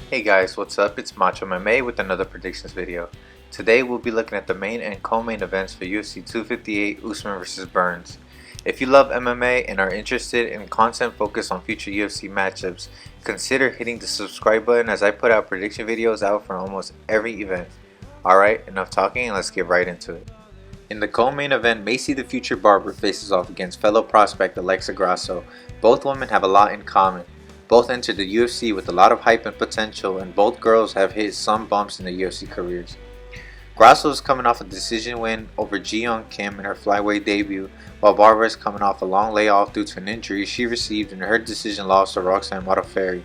Hey guys, what's up? It's Macho MMA with another predictions video. Today we'll be looking at the main and co-main events for UFC 258 Usman vs Burns. If you love MMA and are interested in content focused on future UFC matchups, consider hitting the subscribe button as I put out prediction videos out for almost every event. Alright, enough talking and let's get right into it. In the co-main event, Macy the Future Barber faces off against fellow prospect Alexa Grosso. Both women have a lot in common. Both entered the UFC with a lot of hype and potential, and both girls have hit some bumps in their UFC careers. Grosso is coming off a decision win over Ji-Young Kim in her flyweight debut, while Barber is coming off a long layoff due to an injury she received in her decision loss to Roxanne Modafferi.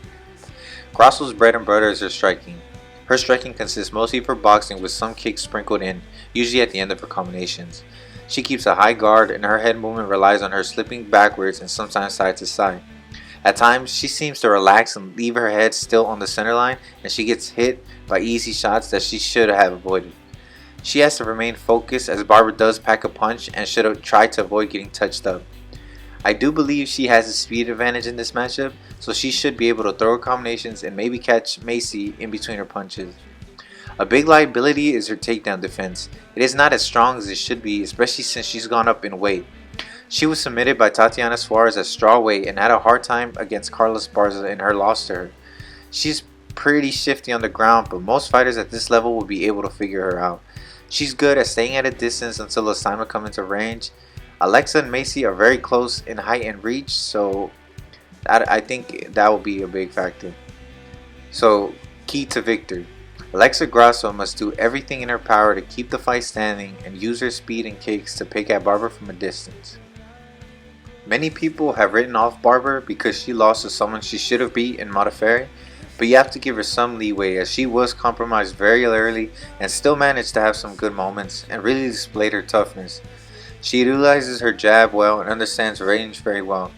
Grosso's bread and butter is her striking. Her striking consists mostly of her boxing with some kicks sprinkled in, usually at the end of her combinations. She keeps a high guard and her head movement relies on her slipping backwards and sometimes side to side. At times, she seems to relax and leave her head still on the center line, and she gets hit by easy shots that she should have avoided. She has to remain focused as Barber does pack a punch and should have tried to avoid getting touched up. I do believe she has a speed advantage in this matchup, so she should be able to throw her combinations and maybe catch Macy in between her punches. A big liability is her takedown defense. It is not as strong as it should be, especially since she's gone up in weight. She was submitted by Tatiana Suarez at strawweight and had a hard time against Carla Esparza in her loss to her. She's pretty shifty on the ground, but most fighters at this level will be able to figure her out. She's good at staying at a distance until it's time to come into range. Alexa and Macy are very close in height and reach, so I think that will be a big factor. So, key to victory. Alexa Grosso must do everything in her power to keep the fight standing and use her speed and kicks to pick at Barber from a distance. Many people have written off Barber because she lost to someone she should have beat in Modafferi, but you have to give her some leeway as she was compromised very early and still managed to have some good moments and really displayed her toughness. She utilizes her jab well and understands range very well.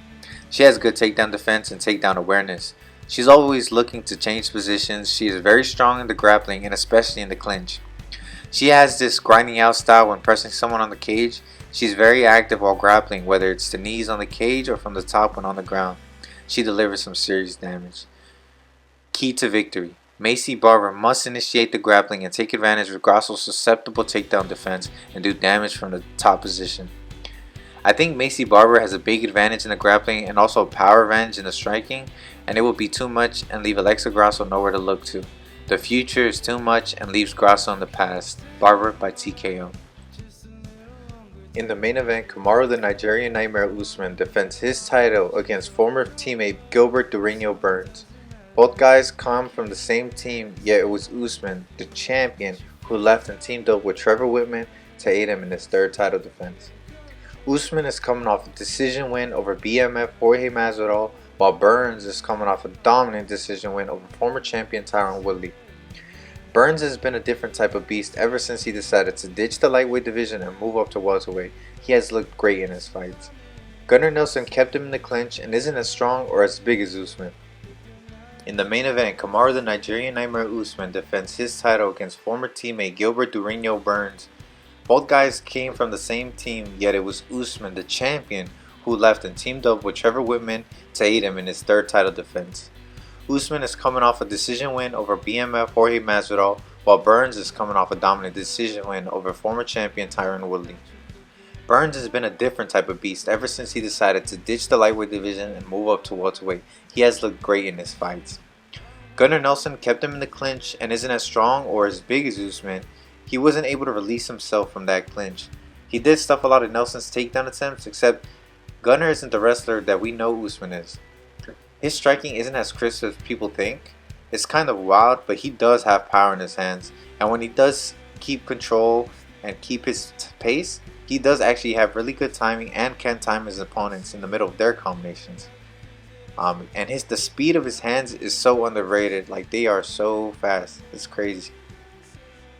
She has good takedown defense and takedown awareness. She's always looking to change positions. She is very strong in the grappling and especially in the clinch. She has this grinding out style when pressing someone on the cage. She's very active while grappling, whether it's the knees on the cage or from the top when on the ground. She delivers some serious damage. Key to victory. Macy Barber must initiate the grappling and take advantage of Grosso's susceptible takedown defense and do damage from the top position. I think Macy Barber has a big advantage in the grappling and also a power advantage in the striking, and it will be too much and leave Alexa Grosso nowhere to look to. The future is too much and leaves Grosso in the past. Barber by TKO. In the main event, Kamaru the Nigerian Nightmare Usman defends his title against former teammate Gilbert Burns. Both guys come from the same team, yet it was Usman, the champion, who left and teamed up with Trevor Whitman to aid him in his third title defense. Usman is coming off a decision win over BMF Jorge Masvidal, while Burns is coming off a dominant decision win over former champion Tyron Woodley. Burns has been a different type of beast ever since he decided to ditch the lightweight division and move up to welterweight. He has looked great in his fights. Gunnar Nelson kept him in the clinch and isn't as strong or as big as Usman. In the main event, Kamaru the Nigerian Nightmare Usman defends his title against former teammate Gilbert Burns. Both guys came from the same team, yet it was Usman, the champion, who left and teamed up with Trevor Whitman to aid him in his third title defense. Usman is coming off a decision win over BMF Jorge Masvidal, while Burns is coming off a dominant decision win over former champion Tyron Woodley. Burns has been a different type of beast ever since he decided to ditch the lightweight division and move up to welterweight. He has looked great in his fights. Gunnar Nelson kept him in the clinch and isn't as strong or as big as Usman. He wasn't able to release himself from that clinch. He did stuff a lot of Nelson's takedown attempts, except Gunnar isn't the wrestler that we know Usman is. His striking isn't as crisp as people think. It's kind of wild, but he does have power in his hands. And when he does keep control and keep his pace, he does actually have really good timing and can time his opponents in the middle of their combinations. And the speed of his hands is so underrated. Like, they are so fast. It's crazy.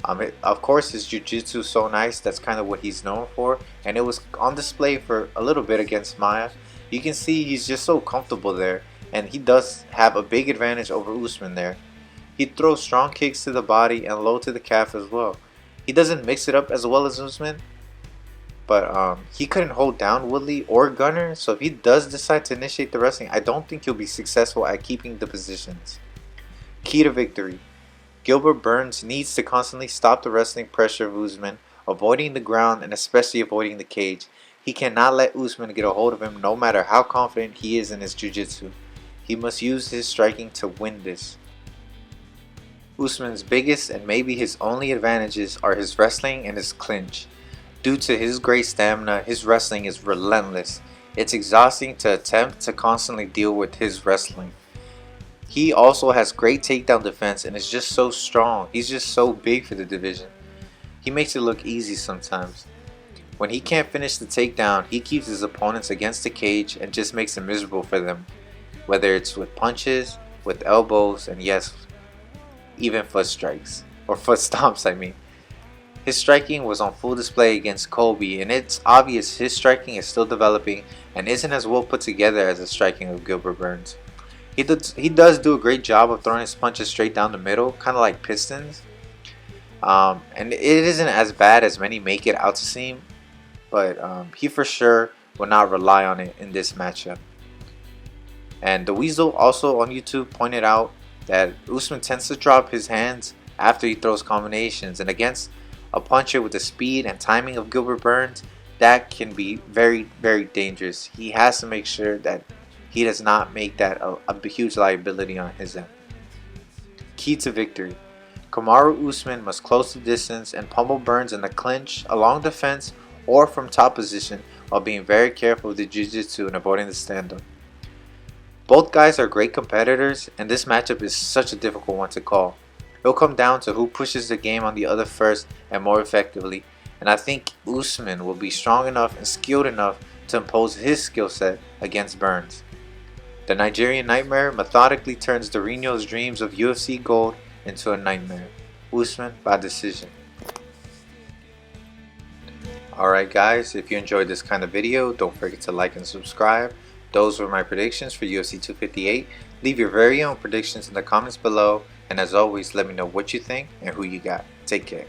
Of course, his jiu-jitsu is so nice. That's kind of what he's known for. And it was on display for a little bit against Maia. You can see he's just so comfortable there. And he does have a big advantage over Usman there. He throws strong kicks to the body and low to the calf as well. He doesn't mix it up as well as Usman, but he couldn't hold down Woodley or Gunnar, so if he does decide to initiate the wrestling, I don't think he'll be successful at keeping the positions. Key to victory. Gilbert Burns needs to constantly stop the wrestling pressure of Usman, avoiding the ground and especially avoiding the cage. He cannot let Usman get a hold of him no matter how confident he is in his jiu-jitsu. He must use his striking to win this. Usman's biggest and maybe his only advantages are his wrestling and his clinch. Due to his great stamina, his wrestling is relentless. It's exhausting to attempt to constantly deal with his wrestling. He also has great takedown defense and is just so strong. He's just so big for the division. He makes it look easy sometimes. When he can't finish the takedown, he keeps his opponents against the cage and just makes it miserable for them. Whether it's with punches, with elbows, and yes, even foot strikes. Or foot stomps, I mean. His striking was on full display against Colby, and it's obvious his striking is still developing and isn't as well put together as the striking of Gilbert Burns. He does do a great job of throwing his punches straight down the middle, kind of like pistons. And it isn't as bad as many make it out to seem, but he for sure will not rely on it in this matchup. And the Weasel also on YouTube pointed out that Usman tends to drop his hands after he throws combinations, and against a puncher with the speed and timing of Gilbert Burns, that can be very, very dangerous. He has to make sure that he does not make that a huge liability on his end. Key to victory. Kamaru Usman must close the distance and pummel Burns in the clinch, along the fence, or from top position while being very careful with the jiu-jitsu and avoiding the stand-up. Both guys are great competitors, and this matchup is such a difficult one to call. It'll come down to who pushes the game on the other first and more effectively, and I think Usman will be strong enough and skilled enough to impose his skill set against Burns. The Nigerian Nightmare methodically turns Dorino's dreams of UFC gold into a nightmare. Usman by decision. Alright guys, if you enjoyed this kind of video, don't forget to like and subscribe. Those were my predictions for UFC 258. Leave your very own predictions in the comments below, and as always, let me know what you think and who you got. Take care.